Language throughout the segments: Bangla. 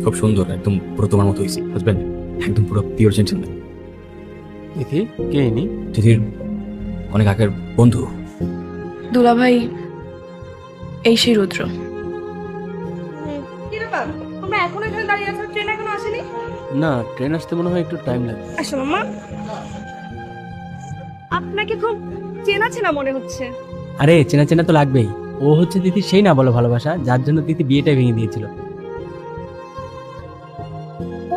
খুব সুন্দর, একদম পুরো তোমার মতো হয়েছি বুঝবেন, একদম পুরো পিওর জেন্টলম্যান। তিথি কে ইনি? তিথির অনেক আগের বন্ধু। দুলাভাই, এই সেই রুদ্র। কি ব্যাপার, তোমরা এখনো এখানে দাঁড়িয়ে আছো? ট্রেন এখনো আসেনি? না, ট্রেন আসতে মনে হয় একটু টাইম লাগবে। আসো মামা, আপনাকে খুব চেনা চেনা মনে হচ্ছে। আরে চেনা চেনা তো লাগবেই। ও হচ্ছে তিথি সেই না বলো ভালোবাসা, যার জন্য তিথি বিয়েটা ভেঙে দিয়েছিল।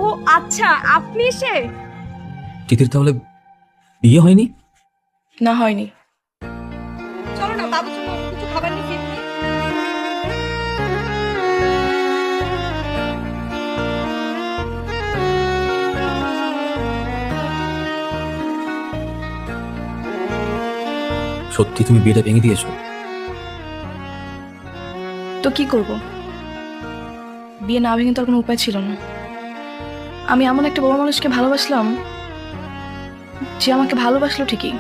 ও আচ্ছা, আপনি সে? তিথির তাহলে বিয়ে হয়নি? না, হয়নি। চলো না বাবুর জন্য কিছু খাবার নিয়ে ফিরি। সত্যি তুমি বিয়েটা ভেঙে দিয়েছো? তো কি করব? বিয়ে না ভেঙে তো আর কোনো উপায় ছিল না। আমি এমন একটা বড় মানুষকে ভালোবাসলাম যে আমাকে ভালোবাসলো ঠিকই,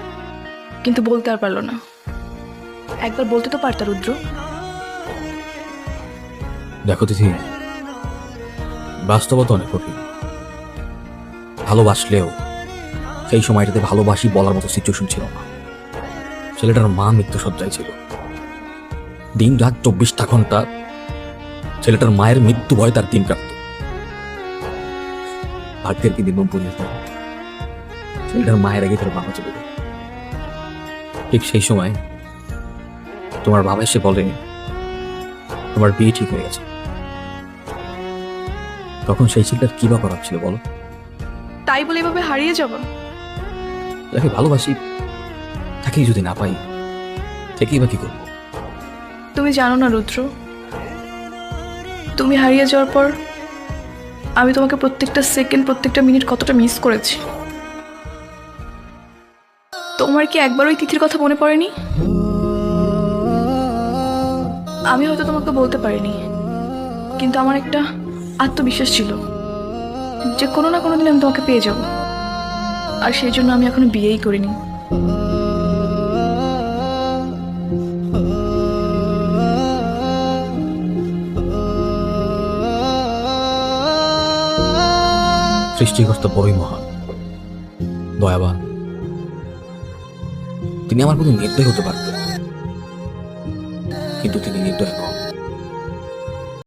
কিন্তু বলতে আর পারলো না। একবার বলতে তো পারতা রুদ্র। দেখো তিথি, বাস্তবতা অনেক কঠিন। ভালোবাসলেও সেই সময়টাতে ভালোবাসি বলার মতো সিচুয়েশন ছিল না। ছেলেটার মা মৃত্যুসজ্জায় ছিল। দিন রাত 24টা ঘন্টা ছেলেটার মায়ের মৃত্যু ভয় তার দিন কাটত। ভাগ্যের কি দিন পুড়িয়ে দিত। ছেলেটার মায়ের আগে তার বাবা চলে যায়। ঠিক সেই সময় তোমার বাবা এসে বলে তোমার বিয়ে ঠিক হয়ে গেছে। তখন সেই ছেলেটার কি বা করার ছিল বলো? তাই বলে এভাবে হারিয়ে যাব? যাকে ভালোবাসি তাকেই যদি না পাই, থেকেই বা কি করবো? তুমি জানো না রুদ্র, তুমি হারিয়ে যাওয়ার পর আমি তোমাকে প্রত্যেকটা সেকেন্ড, প্রত্যেকটা মিনিট কতটা মিস করেছি। তোমার কি একবার ওই তিথির কথা মনে পড়েনি? আমি হয়তো তোমাকে বলতে পারিনি, কিন্তু আমার একটা আত্মবিশ্বাস ছিল যে কোনো না কোনো দিন আমি তোমাকে পেয়ে যাব। আর সেই জন্য আমি এখনো বিয়েই করিনি। সৃষ্টিকর্তা বড়ই মহান, দয়াবান। তিনি আমার প্রতি নির্দয় হতে পারতেন, কিন্তু তিনি নির্দয় নন।